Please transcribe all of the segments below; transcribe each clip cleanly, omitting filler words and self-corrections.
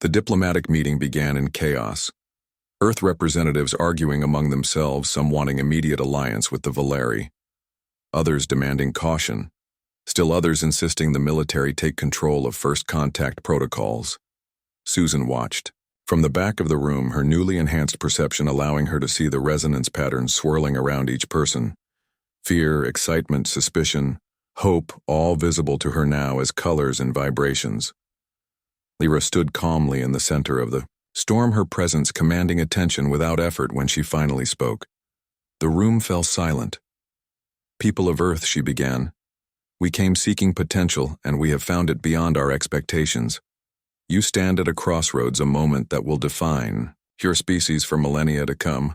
The diplomatic meeting began in chaos. Earth representatives arguing among themselves, some wanting immediate alliance with the Valeri, others demanding caution, still others insisting the military take control of first contact protocols. Susan watched. From the back of the room, her newly enhanced perception allowing her to see the resonance patterns swirling around each person. Fear, excitement, suspicion, hope, all visible to her now as colors and vibrations. Lyra stood calmly in the center of the storm, her presence commanding attention without effort. When she finally spoke, the room fell silent. "People of Earth," she began, "we came seeking potential, and we have found it beyond our expectations. You stand at a crossroads, a moment that will define your species for millennia to come."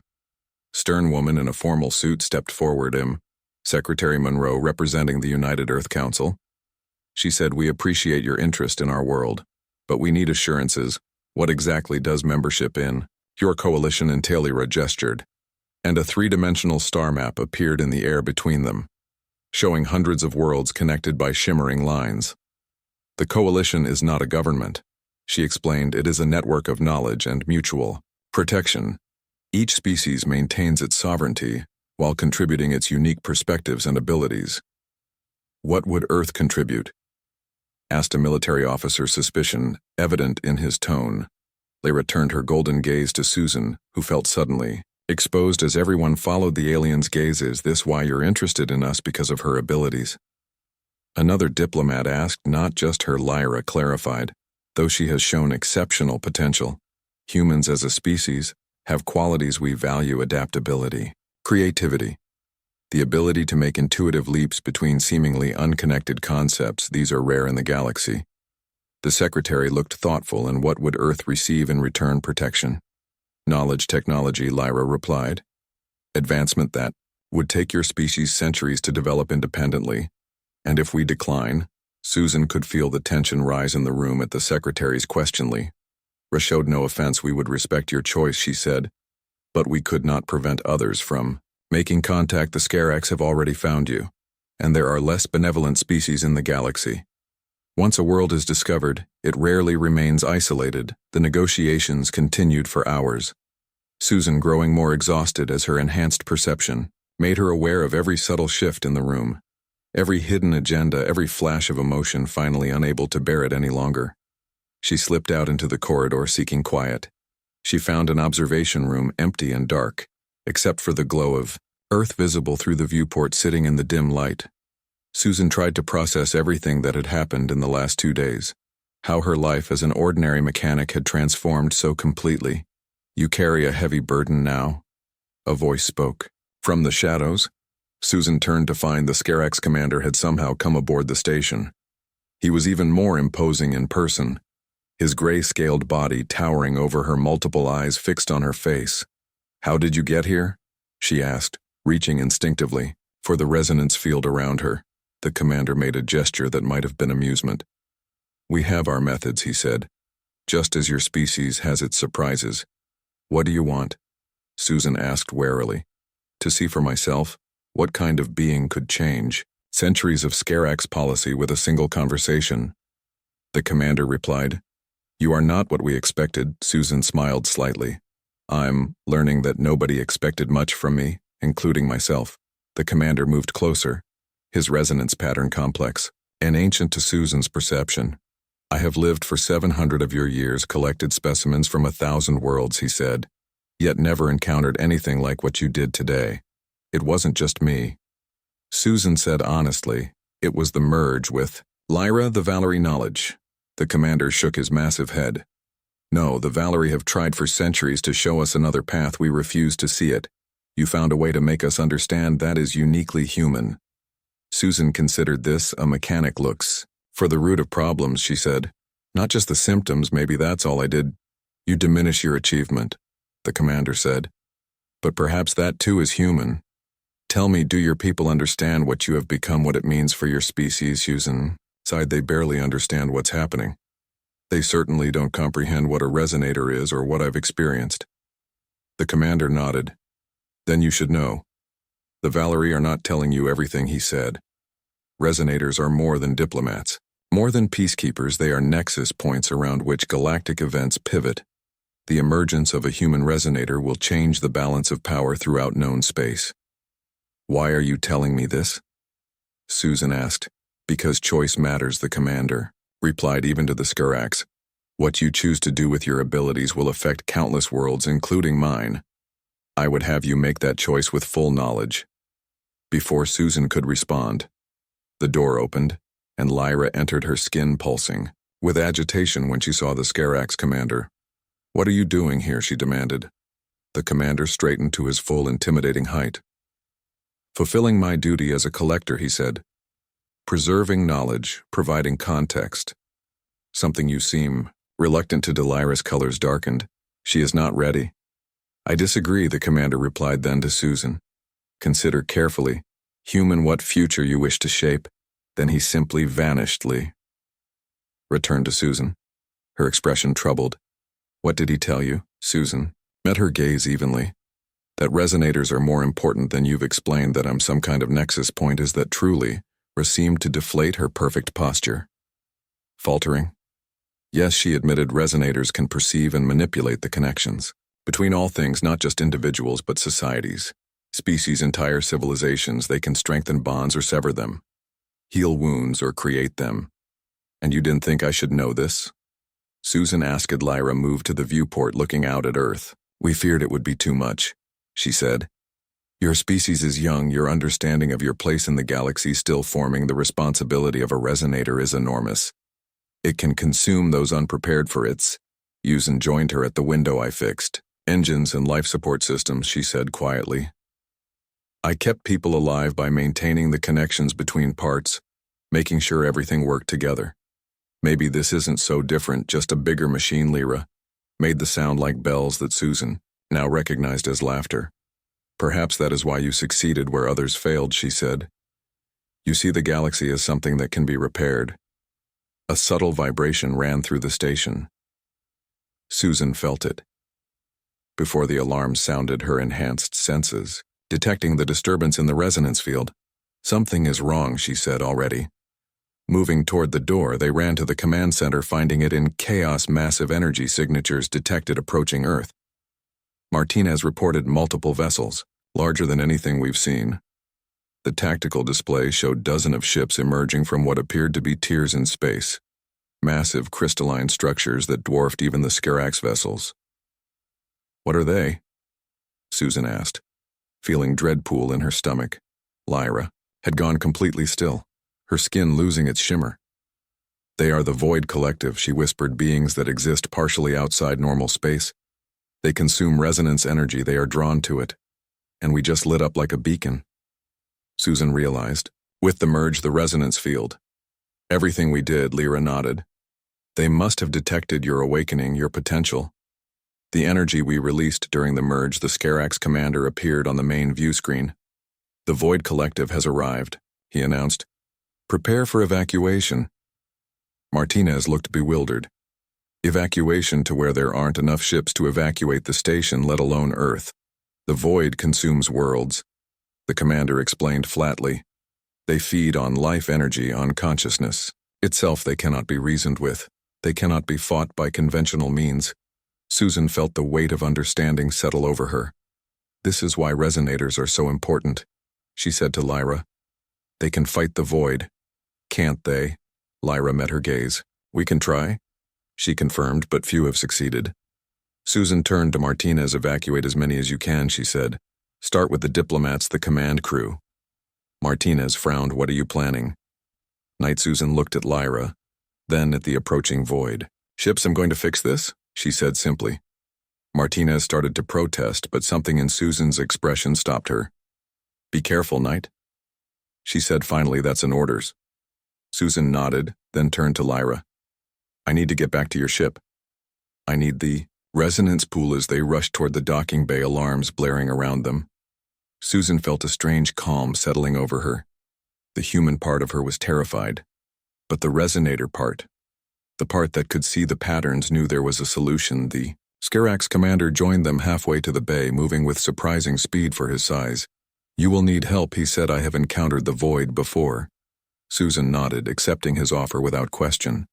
Stern woman in a formal suit stepped forward, Secretary Monroe, representing the United Earth Council. She said, "We appreciate your interest in our world, but we need assurances. What exactly does membership in your coalition entail?" Lyra gestured, and a three-dimensional star map appeared in the air between them, showing hundreds of worlds connected by shimmering lines. "The coalition is not a government," she explained. "It is a network of knowledge and mutual protection. Each species maintains its sovereignty while contributing its unique perspectives and abilities." "What would Earth contribute?" asked a military officer, suspicion evident in his tone. Lyra turned her golden gaze to Susan, who felt suddenly exposed as everyone followed the alien's gaze. "Is this why you're interested in us, because of her abilities?" Another diplomat asked. "Not just her," Lyra clarified. "Though she has shown exceptional potential, humans as a species have qualities we value: adaptability, creativity, the ability to make intuitive leaps between seemingly unconnected concepts. These are rare in the galaxy." The secretary looked thoughtful. "And what would Earth receive in return?" "Protection. Knowledge, technology," Lyra replied. "Advancement that would take your species centuries to develop independently. And if we decline?" Susan could feel the tension rise in the room at the secretary's questionly. "Showed no offense. We would respect your choice," she said, "but we could not prevent others from making contact. The Scarax have already found you, and there are less benevolent species in the galaxy. Once a world is discovered, it rarely remains isolated." The negotiations continued for hours. Susan, growing more exhausted as her enhanced perception made her aware of every subtle shift in the room, every hidden agenda, every flash of emotion. Finally unable to bear it any longer, she slipped out into the corridor, seeking quiet. She found an observation room, empty and dark, except for the glow of Earth visible through the viewport sitting in the dim light. Susan tried to process everything that had happened in the last 2 days, how her life as an ordinary mechanic had transformed so completely. "You carry a heavy burden now," a voice spoke. From the shadows, Susan turned to find the Scarax commander had somehow come aboard the station. He was even more imposing in person, his gray-scaled body towering over her, multiple eyes fixed on her face. "How did you get here?" she asked, reaching instinctively for the resonance field around her. The commander made a gesture that might have been amusement. "We have our methods," he said, "just as your species has its surprises." "What do you want?" Susan asked warily. "To see for myself what kind of being could change centuries of Scarax policy with a single conversation." The commander replied. "You are not what we expected." Susan smiled slightly. "I'm learning that nobody expected much from me, including myself." The commander moved closer, his resonance pattern complex and ancient to Susan's perception. "I have lived for 700 of your years, collected specimens from 1,000 worlds," he said, "yet never encountered anything like what you did today. It wasn't just me." Susan said honestly, "It was the merge with Lyra, the Valeri knowledge." The commander shook his massive head. "No, the Valeri have tried for centuries to show us another path. We refuse to see it. You found a way to make us understand that is uniquely human." Susan considered this. A mechanic looks for the root of problems, she said. "Not just the symptoms. Maybe that's all I did." "You diminish your achievement," the commander said. "But perhaps that too is human. Tell me, do your people understand what you have become, what it means for your species?" Susan sighed. "They barely understand what's happening. They certainly don't comprehend what a resonator is or what I've experienced." The commander nodded. "Then you should know. The Valeri are not telling you everything," he said. "Resonators are more than diplomats. More than peacekeepers, they are nexus points around which galactic events pivot. The emergence of a human resonator will change the balance of power throughout known space. Why are you telling me this? Susan asked. Because choice matters, the commander replied. Even to the Skirax. What you choose to do with your abilities will affect countless worlds, including mine. I would have you make that choice with full knowledge. Before Susan could respond, the door opened, and Lyra entered, her skin pulsing with agitation when she saw the Skirax commander. What are you doing here? She demanded. The commander straightened to his full, intimidating height. Fulfilling my duty as a collector, he said. Preserving knowledge, providing context. Something you seem reluctant to. Lyra's colors darkened. She is not ready. I disagree, the commander replied then to Susan. Consider carefully, human, what future you wish to shape. Then he simply vanished. Lee returned to Susan, her expression troubled. What did he tell you? Susan met her gaze evenly. That resonators are more important than you've explained. That I'm some kind of nexus point. Is that truly? Seemed to deflate her perfect posture. Faltering. Yes, she admitted, resonators can perceive and manipulate the connections between all things, not just individuals but societies, species, entire civilizations. They can strengthen bonds or sever them, heal wounds or create them. And you didn't think I should know this? Susan asked. Lyra moved to the viewport, looking out at Earth. We feared it would be too much, she said. Your species is young, your understanding of your place in the galaxy still forming. The responsibility of a resonator is enormous. It can consume those unprepared for its use. And joined her at the window. I fixed engines and life support systems, she said quietly. I kept people alive by maintaining the connections between parts, making sure everything worked together. Maybe this isn't so different, just a bigger machine. Lyra made the sound like bells that Susan now recognized as laughter. Perhaps that is why you succeeded where others failed, she said. You see the galaxy as something that can be repaired. A subtle vibration ran through the station. Susan felt it. Before the alarm sounded, her enhanced senses detecting the disturbance in the resonance field. Something is wrong, she said already. Moving toward the door, they ran to the command center, finding it in chaos. Massive energy signatures detected approaching Earth. Martinez reported multiple vessels, larger than anything we've seen. The tactical display showed dozens of ships emerging from what appeared to be tiers in space, massive crystalline structures that dwarfed even the Skirax vessels. What are they? Susan asked, feeling dread pool in her stomach. Lyra had gone completely still, her skin losing its shimmer. They are the Void Collective, she whispered, beings that exist partially outside normal space. They consume resonance energy, they are drawn to it. And we just lit up like a beacon. Susan realized, with the merge, the resonance field. Everything we did, Lyra nodded. They must have detected your awakening, your potential. The energy we released during the merge. The Skirax commander appeared on the main view screen. The Void Collective has arrived, he announced. Prepare for evacuation. Martinez looked bewildered. Evacuation to where there aren't enough ships to evacuate the station, let alone Earth. The Void consumes worlds, the commander explained flatly. They feed on life energy, on consciousness. Itself they cannot be reasoned with. They cannot be fought by conventional means. Susan felt the weight of understanding settle over her. This is why resonators are so important, she said to Lyra. They can fight the Void. Can't they? Lyra met her gaze. We can try, she confirmed, but few have succeeded. Susan turned to Martinez. Evacuate as many as you can, she said. Start with the diplomats, the command crew. Martinez frowned. What are you planning? Night. Susan looked at Lyra, then at the approaching Void. Ships, I'm going to fix this, she said simply. Martinez started to protest, but something in Susan's expression stopped her. Be careful, Knight, she said finally. That's an orders. Susan nodded, then turned to Lyra. I need to get back to your ship. I need the resonance pool. As they rushed toward the docking bay, alarms blaring around them. Susan felt a strange calm settling over her. The human part of her was terrified, but the resonator part, the part that could see the patterns, knew there was a solution. The Skirax commander joined them halfway to the bay, moving with surprising speed for his size. You will need help, he said. I have encountered the Void before. Susan nodded, accepting his offer without question.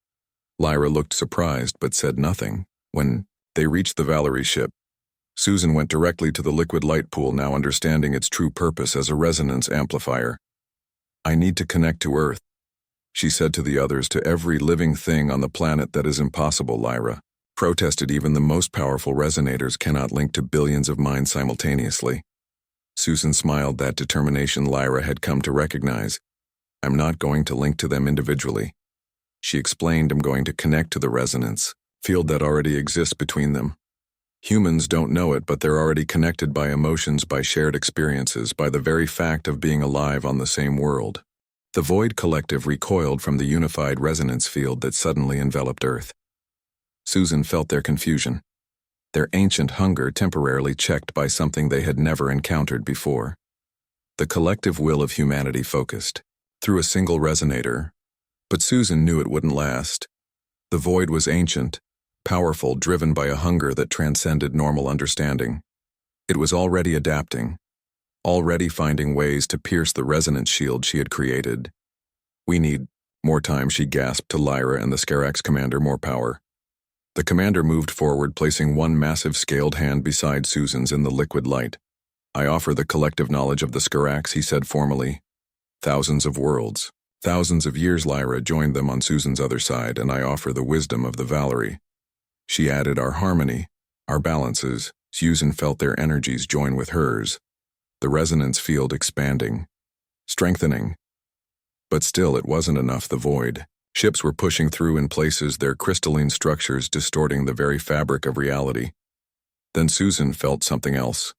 Lyra looked surprised but said nothing. When they reached the Valerie ship, Susan went directly to the liquid light pool, now understanding its true purpose as a resonance amplifier. "I need to connect to Earth," she said to the others. "To every living thing on the planet that is impossible," Lyra protested. "Even the most powerful resonators cannot link to billions of minds simultaneously." Susan smiled, that determination Lyra had come to recognize. "I'm not going to link to them individually," she explained. "I'm going to connect to the resonance field that already exists between them. Humans don't know it, but they're already connected by emotions, by shared experiences, by the very fact of being alive on the same world." The Void Collective recoiled from the unified resonance field that suddenly enveloped Earth. Susan felt their confusion, their ancient hunger temporarily checked by something they had never encountered before. The collective will of humanity focused through a single resonator, but Susan knew it wouldn't last. The void was ancient, powerful, driven by a hunger that transcended normal understanding. It was already adapting, already finding ways to pierce the resonance shield she had created. "We need more time," she gasped to Lyra and the Scarax commander. "More power." The commander moved forward, placing one massive scaled hand beside Susan's in the liquid light. "I offer the collective knowledge of the Scarax," he said formally. "Thousands of worlds, thousands of years," Lyra joined them on Susan's other side. "And I offer the wisdom of the Valerie," she added. "Our harmony, our balances." Susan felt their energies join with hers, the resonance field expanding, strengthening. But still it wasn't enough. The void ships were pushing through in places, their crystalline structures distorting the very fabric of reality. Then Susan felt something else.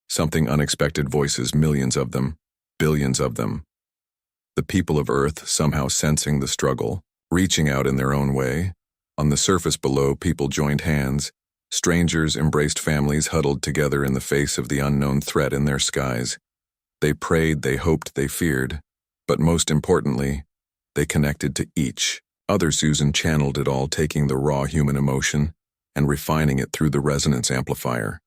Something unexpected. Voices, millions of them, billions of them. The people of Earth somehow sensing the struggle, reaching out in their own way. On the surface below, people joined hands. Strangers embraced families, huddled together in the face of the unknown threat in their skies. They prayed, they hoped, they feared. But most importantly, they connected to each other. Susan channeled it all, taking the raw human emotion and refining it through the resonance amplifier,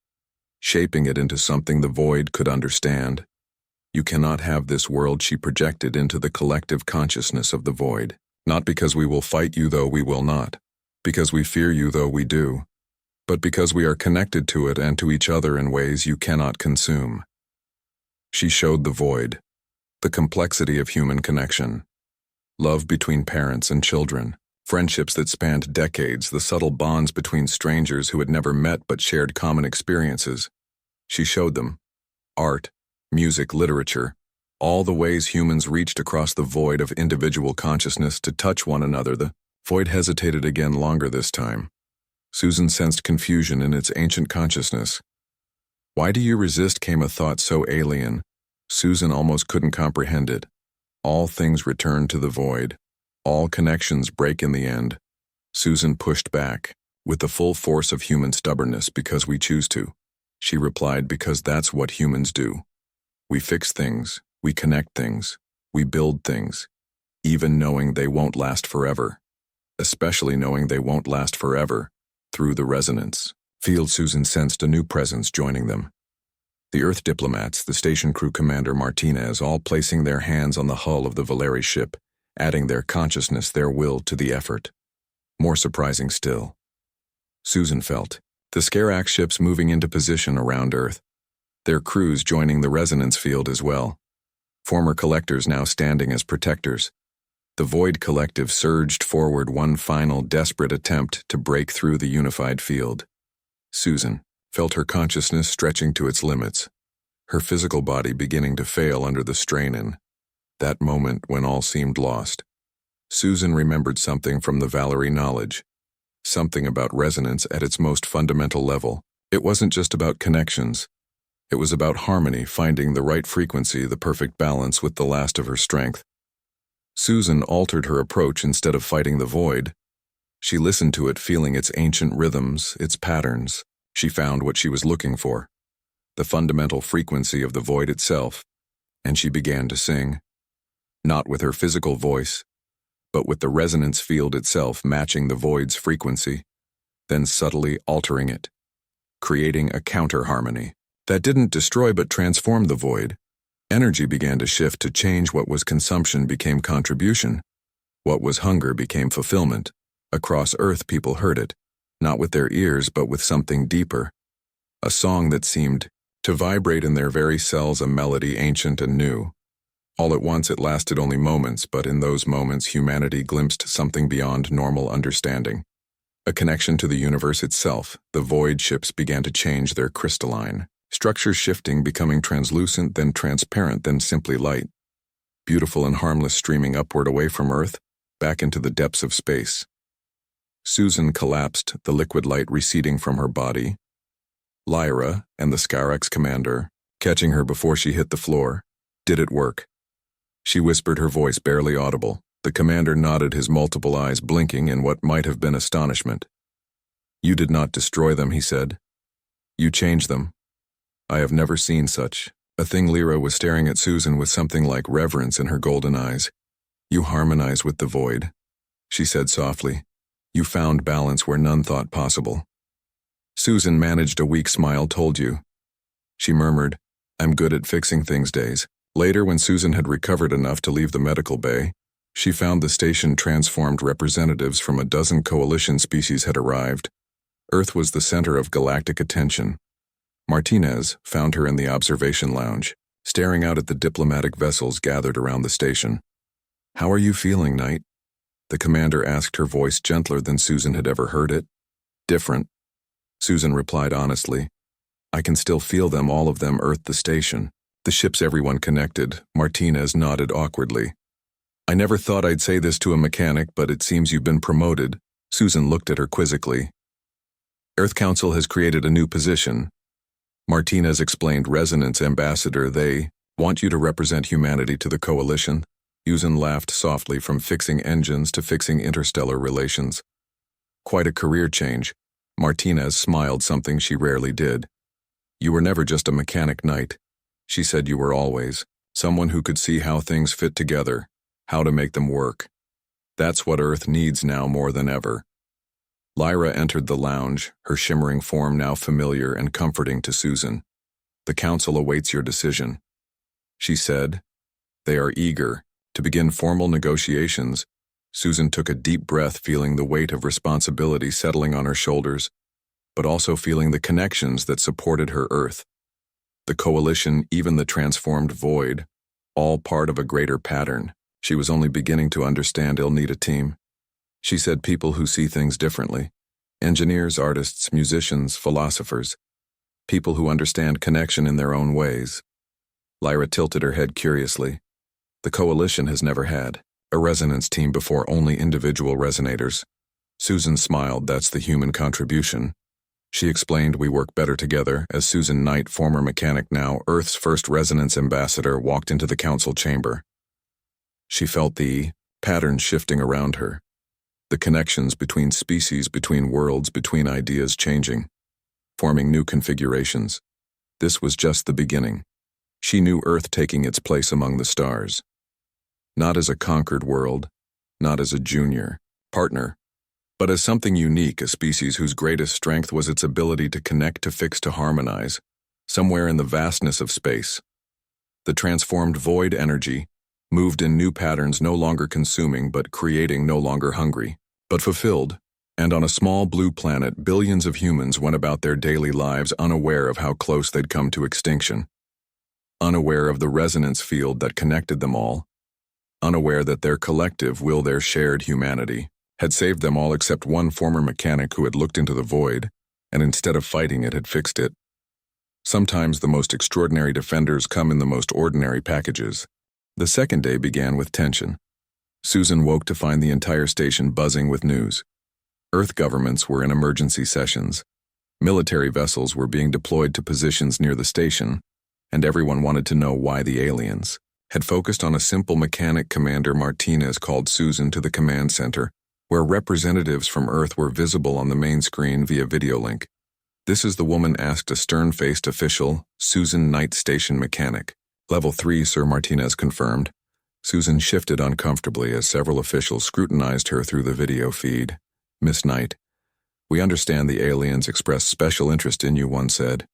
shaping it into something the void could understand. "You cannot have this world," she projected into the collective consciousness of the void. "Not because we will fight you, though we will not. Because we fear you, though we do. But because we are connected to it and to each other in ways you cannot consume." She showed the void the complexity of human connection. Love between parents and children, friendships that spanned decades, the subtle bonds between strangers who had never met but shared common experiences. She showed them art, music, literature, all the ways humans reached across the void of individual consciousness to touch one another. The void hesitated again, longer this time. Susan sensed confusion in its ancient consciousness. "Why do you resist?" came a thought so alien. Susan almost couldn't comprehend it. All things return to the void. All connections break in the end. Susan pushed back, with the full force of human stubbornness. "Because we choose to," she replied. "Because that's what humans do. We fix things, we connect things, we build things, even knowing they won't last forever. Especially knowing they won't last forever, through the resonance field." Susan sensed a new presence joining them. The Earth diplomats, the station crew commander Martinez, all placing their hands on the hull of the Valerie ship, adding their consciousness, their will to the effort. More surprising still, Susan felt the Scarax ships moving into position around Earth, their crews joining the resonance field as well. Former collectors now standing as protectors. The Void Collective surged forward, one final desperate attempt to break through the unified field. Susan felt her consciousness stretching to its limits, her physical body beginning to fail under the strain. In that moment when all seemed lost, Susan remembered something from the Valerie knowledge, something about resonance at its most fundamental level. It wasn't just about connections. It was about harmony, finding the right frequency, the perfect balance with the last of her strength. Susan altered her approach. Instead of fighting the void, she listened to it, feeling its ancient rhythms, its patterns. She found what she was looking for, the fundamental frequency of the void itself, and she began to sing. Not with her physical voice, but with the resonance field itself matching the void's frequency, then subtly altering it, creating a counter-harmony that didn't destroy but transformed the void. Energy began to shift to change. What was consumption became contribution. What was hunger became fulfillment. Across Earth, people heard it, not with their ears but with something deeper. A song that seemed to vibrate in their very cells, a melody ancient and new. All at once it lasted only moments, but in those moments humanity glimpsed something beyond normal understanding. A connection to the universe itself. The void ships began to change their crystalline structures, shifting, becoming translucent, then transparent, then simply light. Beautiful and harmless, streaming upward away from Earth, back into the depths of space. Susan collapsed, the liquid light receding from her body. Lyra and the Scarx commander, catching her before she hit the floor. Did it work? She whispered, her voice barely audible. The commander nodded, his multiple eyes blinking in what might have been astonishment. You did not destroy them, he said. You changed them. I have never seen such a thing. Lyra was staring at Susan with something like reverence in her golden eyes. You harmonize with the void, she said softly. You found balance where none thought possible. Susan managed a weak smile. Told you. She murmured, I'm good at fixing things. Days later, when Susan had recovered enough to leave the medical bay, she found the station transformed. Representatives from a dozen coalition species had arrived. Earth was the center of galactic attention. Martinez found her in the observation lounge, staring out at the diplomatic vessels gathered around the station. How are you feeling, Knight? The commander asked, her voice gentler than Susan had ever heard it. Different, Susan replied honestly. I can still feel them, all of them. Earth, the station, the ships, everyone connected. Martinez nodded awkwardly. I never thought I'd say this to a mechanic, but it seems you've been promoted. Susan looked at her quizzically. Earth Council has created a new position, Martinez explained. Resonance ambassador. They want you to represent humanity to the coalition. Susan laughed softly. From fixing engines to fixing interstellar relations. Quite a career change. Martinez smiled, something she rarely did. You were never just a mechanic, Knight. She said you were always someone who could see how things fit together, how to make them work. That's what Earth needs now more than ever. Lyra entered the lounge, her shimmering form now familiar and comforting to Susan. The council awaits your decision, she said. They are eager to begin formal negotiations. Susan took a deep breath, feeling the weight of responsibility settling on her shoulders, but also feeling the connections that supported her. Earth, the coalition, even the transformed void, all part of a greater pattern. She was only beginning to understand. I'll need a team, she said. People who see things differently. Engineers, artists, musicians, philosophers. People who understand connection in their own ways. Lyra tilted her head curiously. The coalition has never had a resonance team before, only individual resonators. Susan smiled. That's the human contribution, she explained. We work better together. As Susan Knight, former mechanic, now Earth's first resonance ambassador, walked into the council chamber, she felt the pattern shifting around her. The connections between species, between worlds, between ideas changing, forming new configurations. This was just the beginning. She knew Earth taking its place among the stars. Not as a conquered world, not as a junior partner, but as something unique, a species whose greatest strength was its ability to connect, to fix, to harmonize, somewhere in the vastness of space. The transformed void energy moved in new patterns, no longer consuming but creating, no longer hungry but fulfilled. And on a small blue planet, billions of humans went about their daily lives unaware of how close they'd come to extinction, unaware of the resonance field that connected them all, unaware that their collective will, their shared humanity, had saved them all except one former mechanic who had looked into the void and instead of fighting it had fixed it. Sometimes the most extraordinary defenders come in the most ordinary packages. The second day began with tension. Susan woke to find the entire station buzzing with news. Earth governments were in emergency sessions. Military vessels were being deployed to positions near the station, and everyone wanted to know why the aliens had focused on a simple mechanic. Commander Martinez called Susan to the command center, where representatives from Earth were visible on the main screen via video link. This is the woman, asked a stern-faced official. Susan Knight, station mechanic. Level 3, Sir, Martinez confirmed. Susan shifted uncomfortably as several officials scrutinized her through the video feed. Miss Knight, we understand the aliens expressed special interest in you, one said.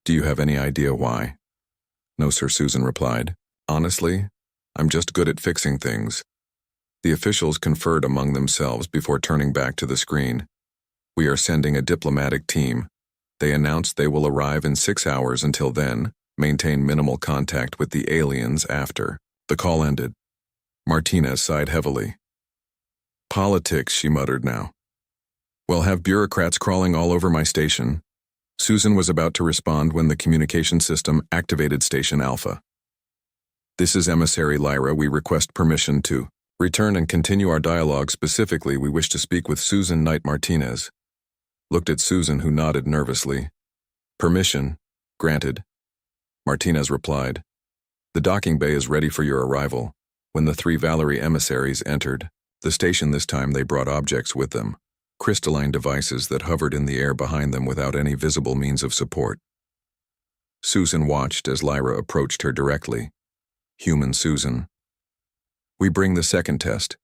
Do you have any idea why? No, sir, Susan replied. Honestly, I'm just good at fixing things. The officials conferred among themselves before turning back to the screen. We are sending a diplomatic team. They announced they will arrive in 6 hours. Until then, maintain minimal contact with the aliens after. The call ended. Martinez sighed heavily. Politics, she muttered now. Well, have bureaucrats crawling all over my station? Susan was about to respond when the communication system activated Station Alpha. This is Emissary Lyra. We request permission to return and continue our dialogue. Specifically, we wish to speak with Susan Knight Martinez. Looked at Susan, who nodded nervously. Permission, granted. Martinez replied. The docking bay is ready for your arrival. When the 3 Valerie emissaries entered the station, this time they brought objects with them, crystalline devices that hovered in the air behind them without any visible means of support. Susan watched as Lyra approached her directly. Human Susan. We bring the second test,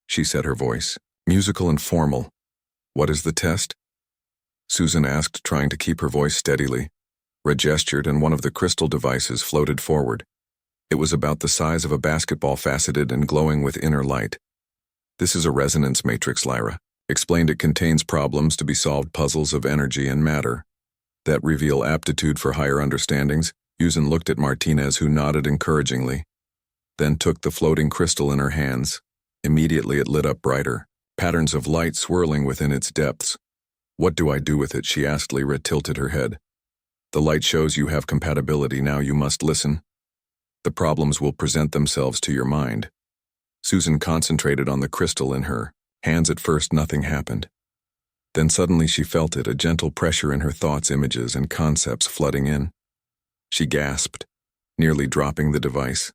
she said, her voice musical and formal. What is the test? Susan asked, trying to keep her voice steadily. Red gestured, and one of the crystal devices floated forward. It was about the size of a basketball, faceted and glowing with inner light. This is a resonance matrix, Lyra explained. It contains problems to be solved, puzzles of energy and matter that reveal aptitude for higher understandings. Susan looked at Martinez, who nodded encouragingly, then took the floating crystal in her hands. Immediately it lit up brighter, patterns of light swirling within its depths. What do I do with it? She asked. Lyra tilted her head. The light shows you have compatibility. Now you must listen. The problems will present themselves to your mind. Susan concentrated on the crystal in her hands. At first nothing happened. Then suddenly she felt it, a gentle pressure in her thoughts, images and concepts flooding in. She gasped, nearly dropping the device.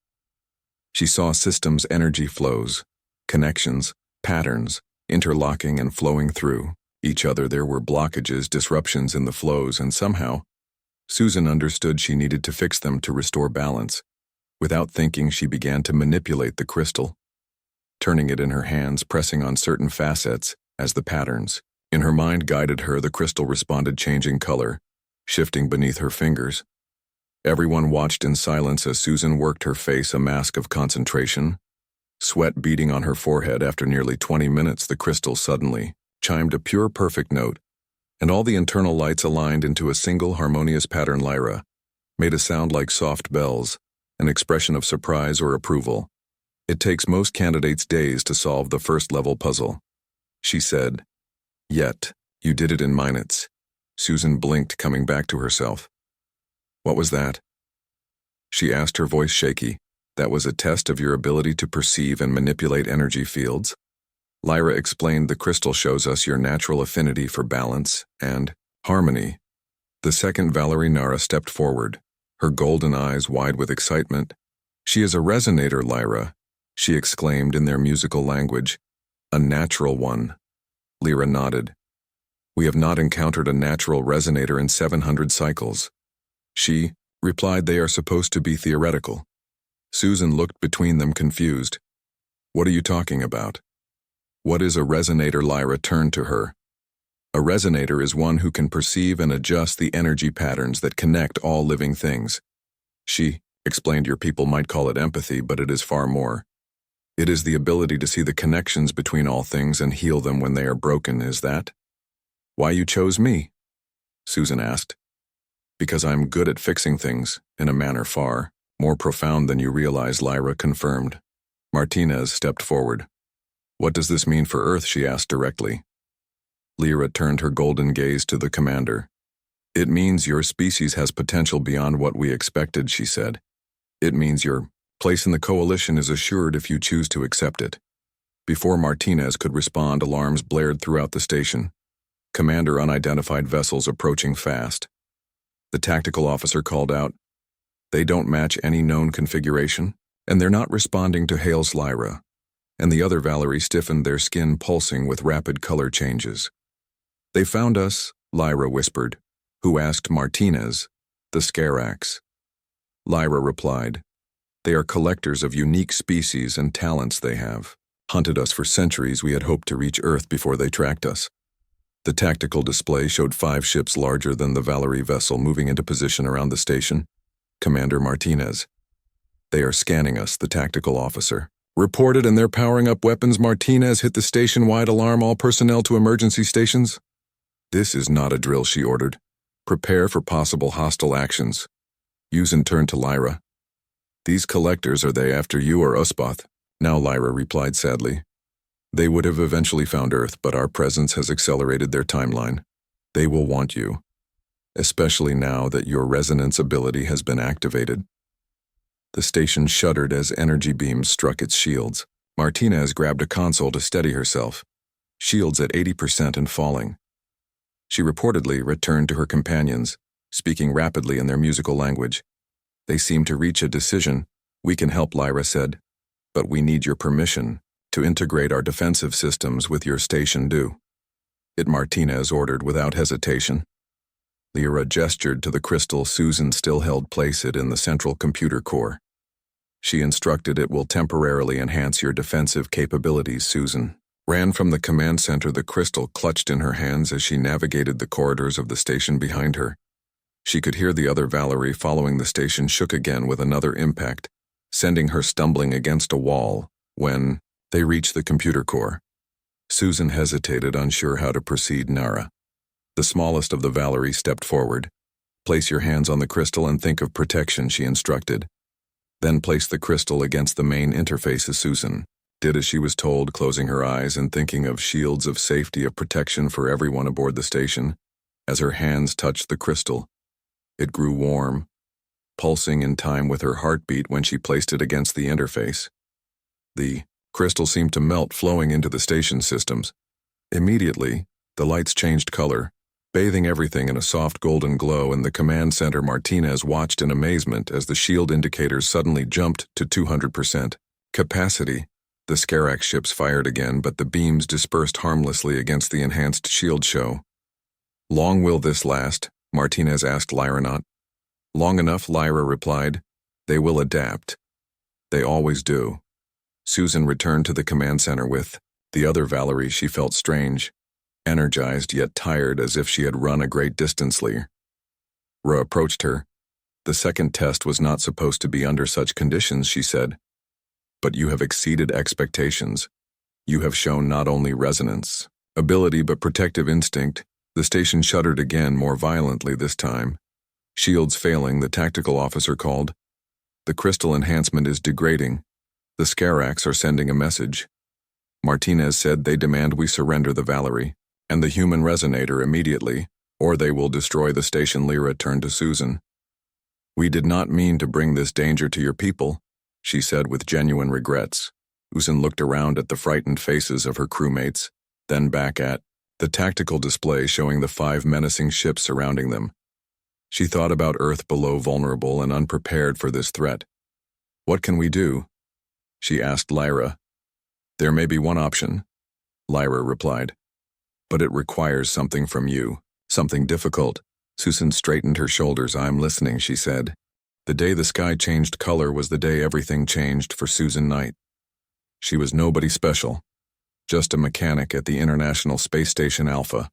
She saw systems, energy flows, connections, patterns, interlocking and flowing through each other. There were blockages, disruptions in the flows, and somehow, Susan understood she needed to fix them to restore balance. Without thinking, she began to manipulate the crystal, turning it in her hands, pressing on certain facets as the patterns in her mind guided her. The crystal responded, changing color, shifting beneath her fingers. Everyone watched in silence as Susan worked her face, a mask of concentration, sweat beading on her forehead. After nearly 20 minutes, the crystal suddenly chimed a pure, perfect note, and all the internal lights aligned into a single harmonious pattern. Lyra made a sound like soft bells, an expression of surprise or approval. It takes most candidates days to solve the first-level puzzle, she said. Yet, you did it in minutes. Susan blinked, coming back to herself. What was that? She asked, her voice shaky. That was a test of your ability to perceive and manipulate energy fields. Lyra explained. The crystal shows us your natural affinity for balance and harmony. The second Valerie Nara stepped forward, her golden eyes wide with excitement. She is a resonator, Lyra, she exclaimed in their musical language. A natural one. Lyra nodded. We have not encountered a natural resonator in 700 cycles. She replied. They are supposed to be theoretical. Susan looked between them, confused. What are you talking about? What is a resonator? Lyra turned to her. A resonator is one who can perceive and adjust the energy patterns that connect all living things. She explained. Your people might call it empathy, but it is far more. It is the ability to see the connections between all things and heal them when they are broken. Is that why you chose me? Susan asked. Because I'm good at fixing things, in a manner far more profound than you realize, Lyra confirmed. Martinez stepped forward. What does this mean for Earth? She asked directly. Lyra turned her golden gaze to the commander. It means your species has potential beyond what we expected, she said. It means your place in the coalition is assured if you choose to accept it. Before Martinez could respond, alarms blared throughout the station. Commander, unidentified vessels approaching fast. The tactical officer called out. They don't match any known configuration, and they're not responding to hails. Lyra and the other Valerie stiffened, their skin pulsing with rapid color changes. They found us, Lyra whispered. Who? Asked Martinez. The Scarax. Lyra replied. They are collectors of unique species and talents. They have hunted us for centuries. We had hoped to reach Earth before they tracked us. The tactical display showed 5 ships larger than the Valerie vessel moving into position around the station. Commander Martinez. They are scanning us, the tactical officer reported, and they're powering up weapons. Martinez hit the station-wide alarm. All personnel to emergency stations. This is not a drill, she ordered. Prepare for possible hostile actions. Yuzen turned to Lyra. These collectors, are they after you or Usboth? Now, Lyra replied sadly. They would have eventually found Earth, but our presence has accelerated their timeline. They will want you, especially now that your resonance ability has been activated. The station shuddered as energy beams struck its shields. Martinez grabbed a console to steady herself, shields at 80% and falling. She reportedly returned to her companions, speaking rapidly in their musical language. They seemed to reach a decision. We can help, Lyra said, but we need your permission to integrate our defensive systems with your station. Do it, Martinez ordered without hesitation. Lyra gestured to the crystal Susan still held. Place it in the central computer core. She instructed. It will temporarily enhance your defensive capabilities. Susan ran from the command center, the crystal clutched in her hands as she navigated the corridors of the station behind her. She could hear the other Valerie following the station shook again with another impact, sending her stumbling against a wall. When they reached the computer core, Susan hesitated, unsure how to proceed. Nara, the smallest of the Valerie, stepped forward. Place your hands on the crystal and think of protection, she instructed. Then place the crystal against the main interfaces. Susan did as she was told, closing her eyes and thinking of shields of safety, of protection for everyone aboard the station. As her hands touched the crystal, it grew warm, pulsing in time with her heartbeat when she placed it against the interface. The crystal seemed to melt, flowing into the station systems. Immediately, the lights changed color, bathing everything in a soft golden glow. In the command center, Martinez watched in amazement as the shield indicators suddenly jumped to 200% capacity. The Skarax ships fired again, but the beams dispersed harmlessly against the enhanced shield show. Long will this last? Martinez asked Lyra. Not long enough, Lyra replied. They will adapt. They always do. Susan returned to the command center with the other Valerie. She felt strange, energized yet tired, as if she had run a great distance. Lyra approached her. The second test was not supposed to be under such conditions, she said. But you have exceeded expectations. You have shown not only resonance ability but protective instinct. The station shuddered again, more violently this time. Shields failing, the tactical officer called. The crystal enhancement is degrading. The Skarax are sending a message. Martinez said they demand we surrender the Valerie and the human resonator immediately, or they will destroy the station. Lyra turned to Susan. We did not mean to bring this danger to your people, she said with genuine regrets. Susan looked around at the frightened faces of her crewmates, then back at the tactical display showing the 5 menacing ships surrounding them. She thought about Earth below, vulnerable and unprepared for this threat. What can we do? She asked Lyra. There may be one option, Lyra replied. But it requires something from you, something difficult. Susan straightened her shoulders. I'm listening, she said. The day the sky changed color was the day everything changed for Susan Knight. She was nobody special, just a mechanic at the International Space Station Alpha.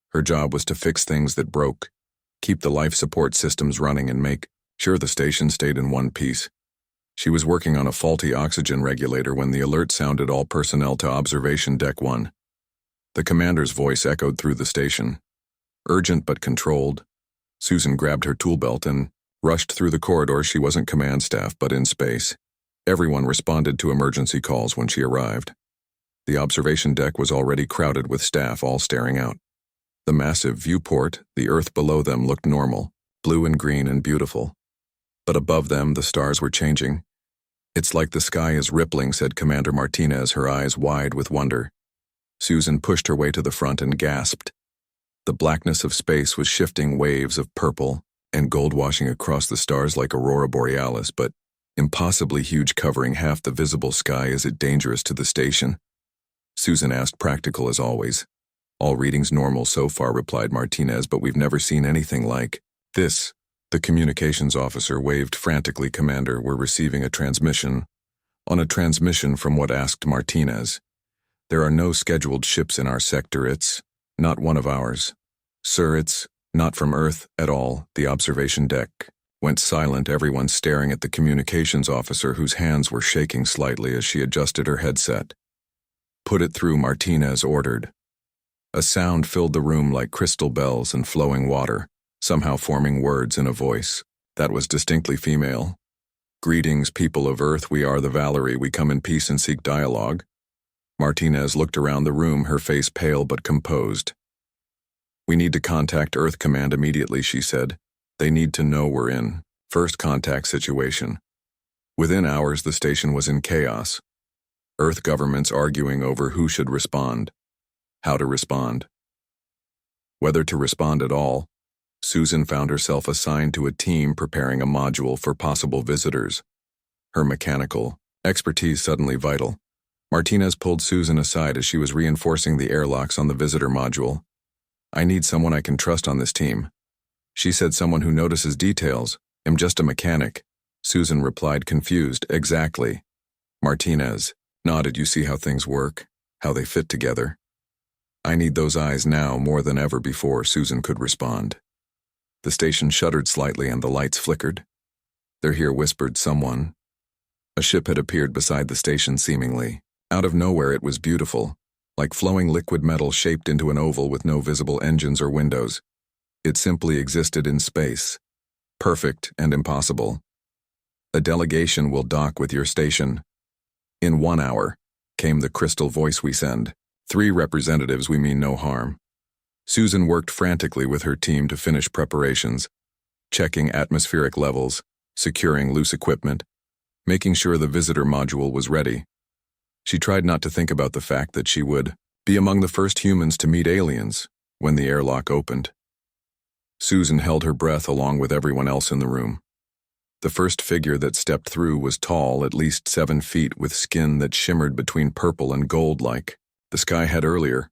Her job was to fix things that broke, keep the life support systems running, and make sure the station stayed in one piece. She was working on a faulty oxygen regulator when the alert sounded. All personnel to observation deck 1. The commander's voice echoed through the station. Urgent but controlled. Susan grabbed her tool belt and rushed through the corridor. She wasn't command staff, but in space. Everyone responded to emergency calls when she arrived. The observation deck was already crowded with staff, all staring out. The massive viewport, the Earth below them, looked normal, blue and green and beautiful. But above them, the stars were changing. It's like the sky is rippling, said Commander Martinez, her eyes wide with wonder. Susan pushed her way to the front and gasped. The blackness of space was shifting, waves of purple and gold washing across the stars like aurora borealis, but impossibly huge, covering half the visible sky. Is it dangerous to the station? Susan asked, practical as always. All readings normal so far, replied Martinez, but we've never seen anything like this. The communications officer waved frantically. Commander, we're receiving a transmission. On a transmission from what? Asked Martinez. There are no scheduled ships in our sector. It's not one of ours. Sir, it's not from Earth at all. The observation deck went silent, everyone staring at the communications officer whose hands were shaking slightly as she adjusted her headset. "Put it through," Martinez ordered. A sound filled the room like crystal bells and flowing water, somehow forming words in a voice that was distinctly female. "Greetings, people of Earth, we are the Valerie, we come in peace and seek dialogue." Martinez looked around the room, her face pale but composed. "We need to contact Earth Command immediately," she said. "They need to know we're in first contact situation." Within hours, the station was in chaos. Earth governments arguing over who should respond, how to respond, whether to respond at all. Susan found herself assigned to a team preparing a module for possible visitors. Her mechanical expertise suddenly vital. Martinez pulled Susan aside as she was reinforcing the airlocks on the visitor module. "I need someone I can trust on this team." She said, "Someone who notices details. I'm just a mechanic." Susan replied, confused. "Exactly." Martinez nodded. "You see how things work, how they fit together. I need those eyes now more than ever before." Susan could respond. The station shuddered slightly and the lights flickered. "They're here," whispered someone. A ship had appeared beside the station seemingly. Out of nowhere, it was beautiful, like flowing liquid metal shaped into an oval with no visible engines or windows. It simply existed in space. Perfect and impossible. "A delegation will dock with your station in 1 hour," came the crystal voice. "We send 3 representatives, we mean no harm." Susan worked frantically with her team to finish preparations, checking atmospheric levels, securing loose equipment, making sure the visitor module was ready. She tried not to think about the fact that she would be among the first humans to meet aliens when the airlock opened. Susan held her breath along with everyone else in the room. The first figure that stepped through was tall, at least 7 feet, with skin that shimmered between purple and gold like the sky had earlier.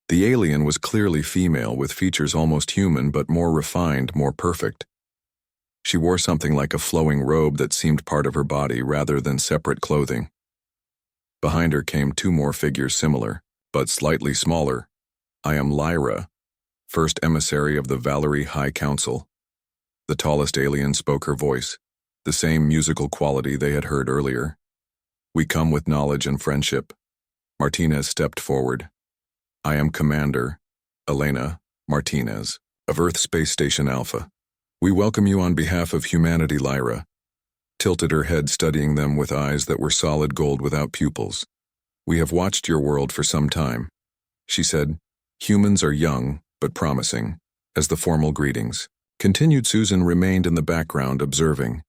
The alien was clearly female, with features almost human but more refined, more perfect. She wore something like a flowing robe that seemed part of her body rather than separate clothing. Behind her came 2 more figures similar, but slightly smaller. "I am Lyra, first emissary of the Valerie High Council." The tallest alien spoke, her voice the same musical quality they had heard earlier. "We come with knowledge and friendship." Martinez stepped forward. "I am Commander Elena Martinez of Earth Space Station Alpha. We welcome you on behalf of humanity." Lyra tilted her head, studying them with eyes that were solid gold without pupils. "We have watched your world for some time," she said. "Humans are young, but promising." As the formal greetings continued, Susan remained in the background, observing,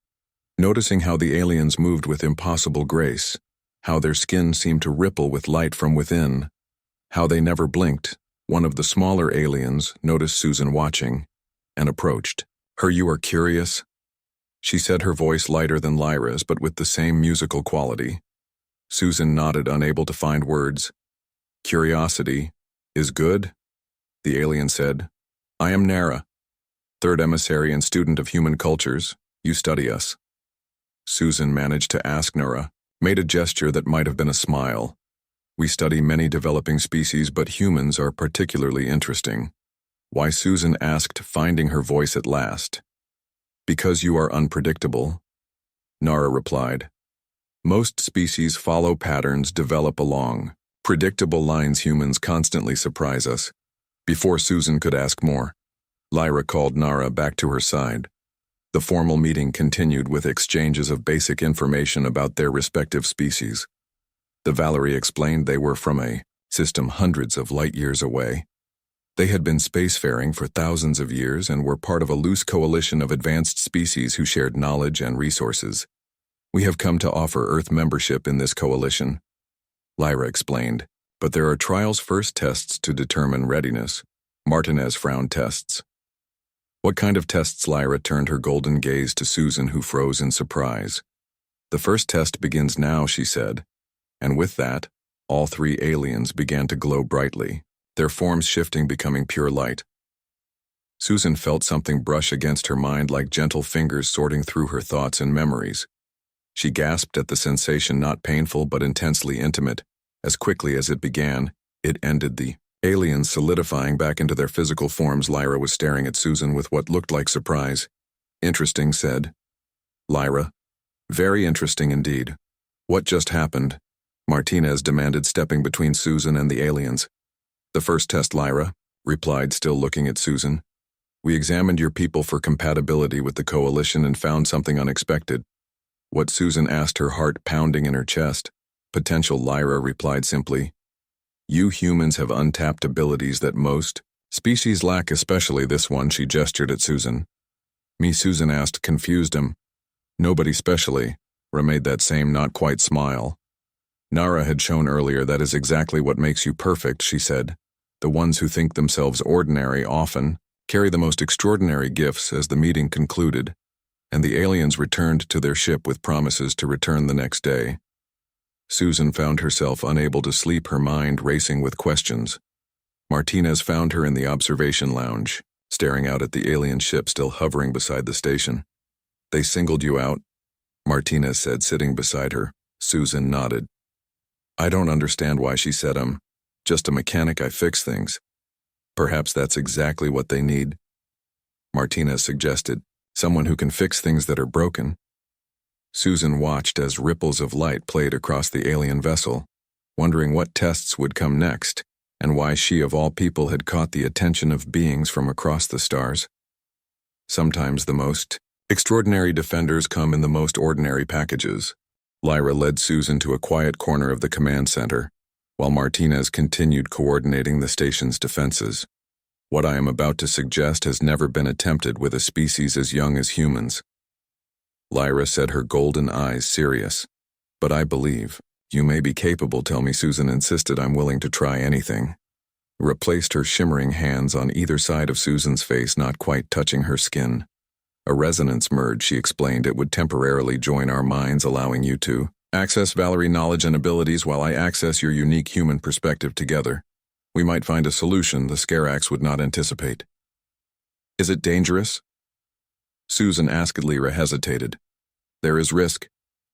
noticing how the aliens moved with impossible grace, how their skin seemed to ripple with light from within, how they never blinked. One of the smaller aliens noticed Susan watching and approached her. "You are curious?" she said, her voice lighter than Lyra's but with the same musical quality. Susan nodded, unable to find words. "Curiosity is good," the alien said. "I am Nara, 3rd emissary and student of human cultures. You study us." Susan managed to ask. Nara made a gesture that might have been a smile. "We study many developing species, but humans are particularly interesting." Why? Susan asked, finding her voice at last. "Because you are unpredictable," Nara replied. "Most species follow patterns, develop along predictable lines. Humans constantly surprise us." Before Susan could ask more, Lyra called Nara back to her side. The formal meeting continued with exchanges of basic information about their respective species. The Valerie explained they were from a system hundreds of light years away. They had been spacefaring for thousands of years and were part of a loose coalition of advanced species who shared knowledge and resources. "We have come to offer Earth membership in this coalition," Lyra explained, "but there are trials first, tests to determine readiness." Martinez frowned. "Tests? What kind of tests?" Lyra turned her golden gaze to Susan, who froze in surprise. "The first test begins now," she said, and with that, all 3 aliens began to glow brightly, their forms shifting, becoming pure light. Susan felt something brush against her mind, like gentle fingers sorting through her thoughts and memories. She gasped at the sensation, not painful but intensely intimate. As quickly as it began, it ended, the aliens solidifying back into their physical forms. Lyra was staring at Susan with what looked like surprise. Interesting, said Lyra. Very interesting indeed. What just happened? Martinez demanded, stepping between Susan and the aliens. The first test, Lyra replied, still looking at Susan. We examined your people for compatibility with the coalition and found something unexpected. What? Susan asked, her heart pounding in her chest. Potential, Lyra replied simply. You humans have untapped abilities that most species lack, especially this one. She gestured at Susan. Me? Susan asked, confused. Nobody specially, made that same not quite smile. Nara had shown earlier that is exactly what makes you perfect, she said. The ones who think themselves ordinary often carry the most extraordinary gifts. As the meeting concluded, and the aliens returned to their ship with promises to return the next day, Susan found herself unable to sleep, her mind racing with questions. Martinez found her in the observation lounge, staring out at the alien ship still hovering beside the station. They singled you out? Martinez said, sitting beside her. Susan nodded. I don't understand why, she said. Just a mechanic, I fix things. Perhaps that's exactly what they need, Martinez suggested. Someone who can fix things that are broken. Susan watched as ripples of light played across the alien vessel, wondering what tests would come next, and why she of all people had caught the attention of beings from across the stars. Sometimes the most extraordinary defenders come in the most ordinary packages. Lyra led Susan to a quiet corner of the command center, while Martinez continued coordinating the station's defenses. What I am about to suggest has never been attempted with a species as young as humans. Lyra said, her golden eyes serious. But I believe you may be capable. Tell me, Susan insisted. I'm willing to try anything. Replaced her shimmering hands on either side of Susan's face, not quite touching her skin. A resonance merge, she explained. It would temporarily join our minds, allowing you to access Valerie knowledge and abilities while I access your unique human perspective. Together, we might find a solution the Scarax would not anticipate. Is it dangerous? Susan asked. Lyra hesitated. There is risk,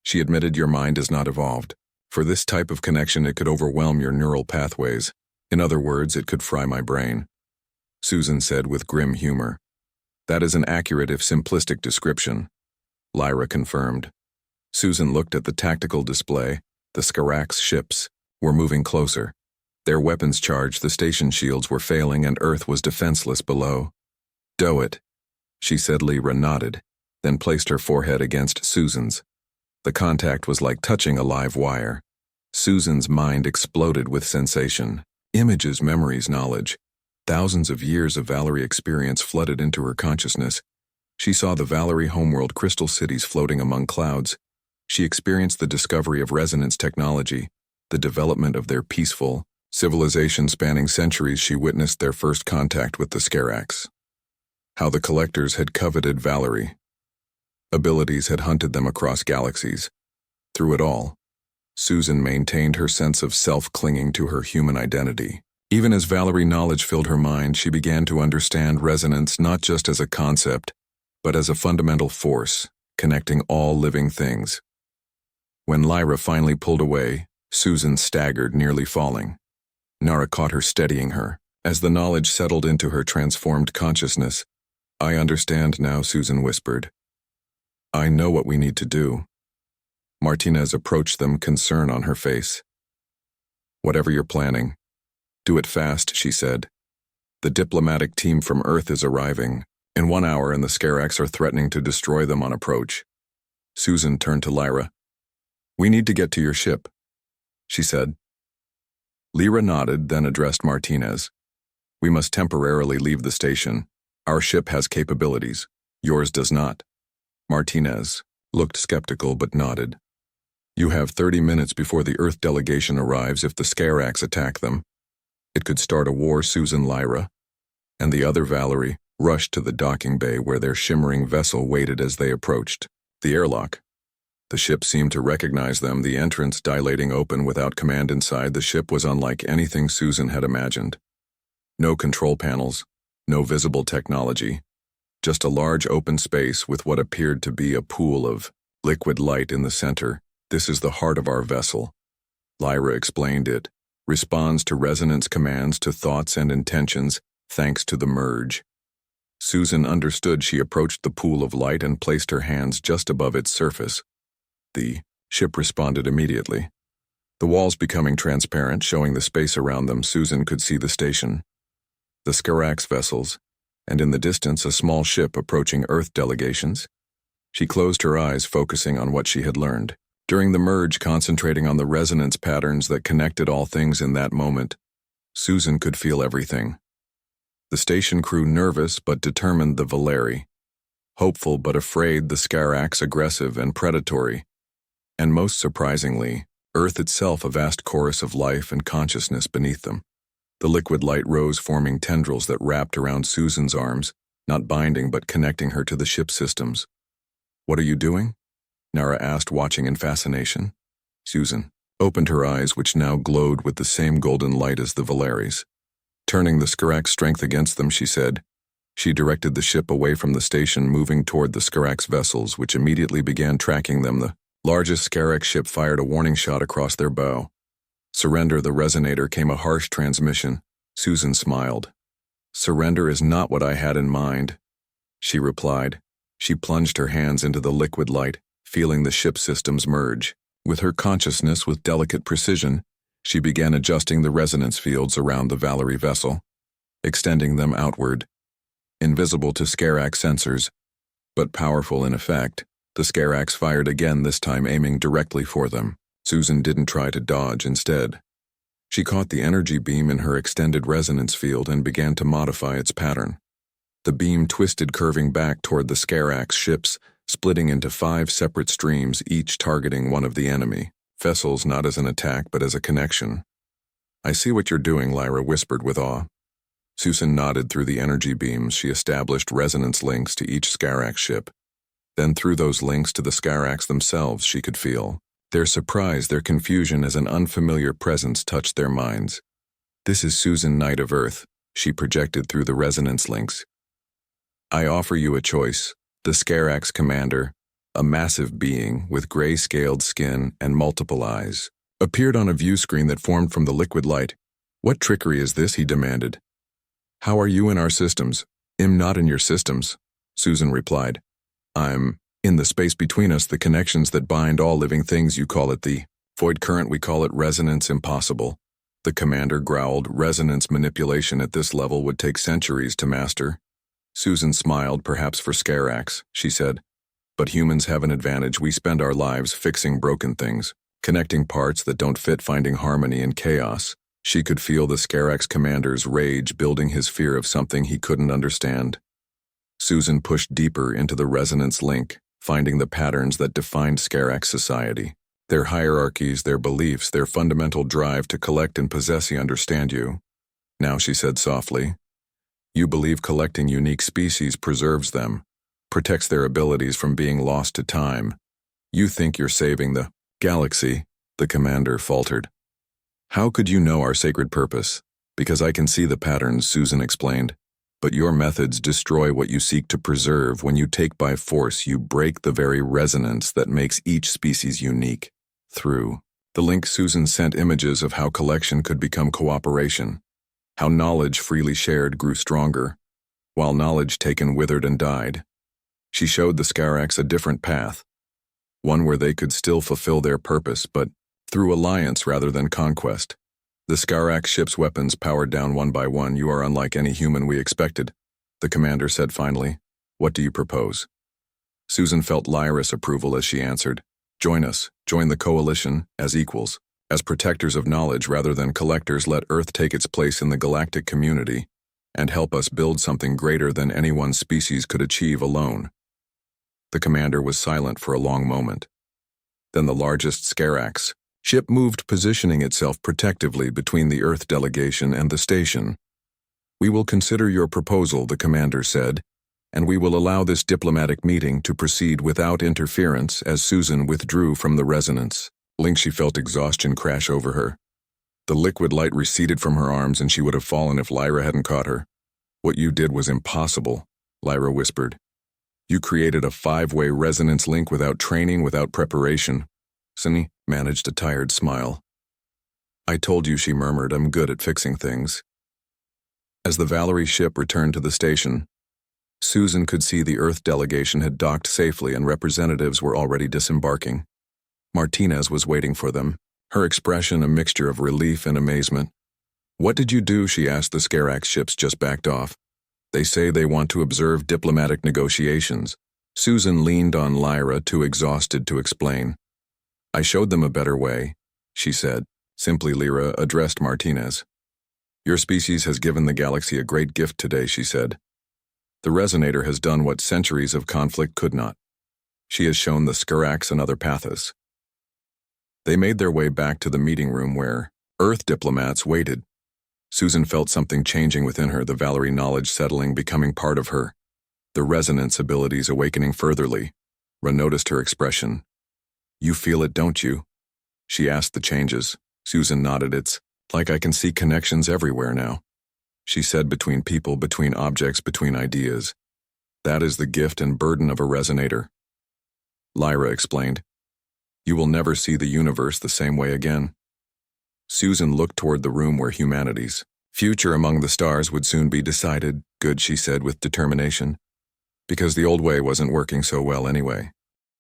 she admitted. Your mind is not evolved for this type of connection. It could overwhelm your neural pathways. In other words, it could fry my brain, Susan said with grim humor. That is an accurate if simplistic description, Lyra confirmed. Susan looked at the tactical display. The Scarax ships were moving closer. Their weapons charged, the station shields were failing, and Earth was defenseless below. Do it, she said. Lyra nodded, then placed her forehead against Susan's. The contact was like touching a live wire. Susan's mind exploded with sensation. Images, memories, knowledge. Thousands of years of Valerie experience flooded into her consciousness. She saw the Valerie homeworld crystal cities floating among clouds. She experienced the discovery of resonance technology, the development of their peaceful civilization spanning centuries. She witnessed their first contact with the Scarax. How the collectors had coveted Valerie. Abilities had hunted them across galaxies. Through it all, Susan maintained her sense of self, clinging to her human identity. Even as Valerie knowledge filled her mind, she began to understand resonance not just as a concept, but as a fundamental force, connecting all living things. When Lyra finally pulled away, Susan staggered, nearly falling. Nara caught her, steadying her. As the knowledge settled into her transformed consciousness, I understand now, Susan whispered. I know what we need to do. Martinez approached them, concern on her face. Whatever you're planning, do it fast, she said. The diplomatic team from Earth is arriving in 1 hour, and the Scarax are threatening to destroy them on approach. Susan turned to Lyra. We need to get to your ship, she said. Lyra nodded, then addressed Martinez. We must temporarily leave the station. Our ship has capabilities. Yours does not. Martinez looked skeptical but nodded. You have 30 minutes before the Earth delegation arrives. If the Scarax attack them, it could start a war. Susan, Lyra, and the other Valerie rushed to the docking bay where their shimmering vessel waited as they approached the airlock. The ship seemed to recognize them, the entrance dilating open without command inside. The ship was unlike anything Susan had imagined. No control panels, no visible technology, just a large open space with what appeared to be a pool of liquid light in the center. This is the heart of our vessel, Lyra explained. It responds to resonance commands, to thoughts and intentions, thanks to the merge. Susan understood. She approached the pool of light and placed her hands just above its surface. The ship responded immediately. The walls becoming transparent, showing the space around them, Susan could see the station, the Skarax vessels, and in the distance a small ship approaching Earth delegations. She closed her eyes, focusing on what she had learned. During the merge, concentrating on the resonance patterns that connected all things in that moment, Susan could feel everything. The station crew nervous but determined, the Valeri hopeful but afraid, the Skarax aggressive and predatory, and most surprisingly, Earth itself, a vast chorus of life and consciousness beneath them. The liquid light rose, forming tendrils that wrapped around Susan's arms, not binding but connecting her to the ship's systems. "What are you doing?" Nara asked, watching in fascination. Susan opened her eyes, which now glowed with the same golden light as the Valeri's. Turning the Skarax strength against them, she said. She directed the ship away from the station, moving toward the Skarax vessels, which immediately began tracking them. The largest Skarax ship fired a warning shot across their bow. "Surrender," the resonator came, a harsh transmission. Susan smiled. "Surrender is not what I had in mind," she replied. She plunged her hands into the liquid light, feeling the ship's systems merge. With her consciousness with delicate precision, she began adjusting the resonance fields around the Valerie vessel, extending them outward. Invisible to Skarax sensors, but powerful in effect, the Skarax fired again, this time aiming directly for them. Susan didn't try to dodge. Instead, she caught the energy beam in her extended resonance field and began to modify its pattern. The beam twisted, curving back toward the Skarax ships, splitting into 5 separate streams, each targeting one of the enemy vessels, not as an attack but as a connection. "I see what you're doing," Lyra whispered with awe. Susan nodded. Through the energy beams, she established resonance links to each Skarax ship. Then through those links to the Skarax themselves, she could feel their surprise, their confusion as an unfamiliar presence touched their minds. "This is Susan, Knight of Earth," she projected through the resonance links. "I offer you a choice." The Skarax commander, a massive being with gray-scaled skin and multiple eyes, appeared on a view screen that formed from the liquid light. "What trickery is this?" he demanded. "How are you in our systems?" "I'm not in your systems," Susan replied. "I'm in the space between us, the connections that bind all living things. You call it the void current, we call it resonance. Impossible." The commander growled. "Resonance manipulation at this level would take centuries to master." Susan smiled. "Perhaps for Skarax," she said. "But humans have an advantage. We spend our lives fixing broken things, connecting parts that don't fit, finding harmony in chaos." She could feel the Skarax commander's rage building, his fear of something he couldn't understand. Susan pushed deeper into the resonance link, finding the patterns that defined Skarax society. Their hierarchies, their beliefs, their fundamental drive to collect and possess. "I understand you now," she said softly. "You believe collecting unique species preserves them, protects their abilities from being lost to time. You think you're saving the galaxy," the commander faltered. "How could you know our sacred purpose?" "Because I can see the patterns," Susan explained. "But your methods destroy what you seek to preserve. When you take by force, you break the very resonance that makes each species unique." Through the link, Susan sent images of how collection could become cooperation, how knowledge freely shared grew stronger, while knowledge taken withered and died. She showed the Skarax a different path, one where they could still fulfill their purpose, but through alliance rather than conquest. The Skarax ship's weapons powered down one by one. "You are unlike any human we expected," the commander said finally. "What do you propose?" Susan felt Lyra's approval as she answered. "Join us. Join the coalition as equals. As protectors of knowledge rather than collectors, let Earth take its place in the galactic community and help us build something greater than any one species could achieve alone." The commander was silent for a long moment. Then the largest Skarax ship moved, positioning itself protectively between the Earth delegation and the station. "We will consider your proposal," the commander said, "and we will allow this diplomatic meeting to proceed without interference." As Susan withdrew from the resonance link, she felt exhaustion crash over her. The liquid light receded from her arms and she would have fallen if Lyra hadn't caught her. "What you did was impossible," Lyra whispered. "You created a 5-way resonance link without training, without preparation." Sunny managed a tired smile. "I told you," she murmured. "I'm good at fixing things." As the Valerie ship returned to the station, Susan could see the Earth delegation had docked safely and representatives were already disembarking. Martinez was waiting for them, her expression a mixture of relief and amazement. "What did you do?" she asked. "The Scarax ships just backed off. They say they want to observe diplomatic negotiations." Susan leaned on Lyra, too exhausted to explain. "I showed them a better way," she said. Simply, Lyra addressed Martinez. "Your species has given the galaxy a great gift today," she said. "The resonator has done what centuries of conflict could not. She has shown the Scarax another pathos." They made their way back to the meeting room where Earth diplomats waited. Susan felt something changing within her, the Valerie knowledge settling, becoming part of her. The resonance abilities awakening furtherly. Ra noticed her expression. "You feel it, don't you?" She asked the changes. Susan nodded. "It's like I can see connections everywhere now," she said, "between people, between objects, between ideas. That is the gift and burden of a resonator." Lyra explained. "You will never see the universe the same way again." Susan looked toward the room where humanity's future among the stars would soon be decided. "Good," she said with determination, "because the old way wasn't working so well anyway."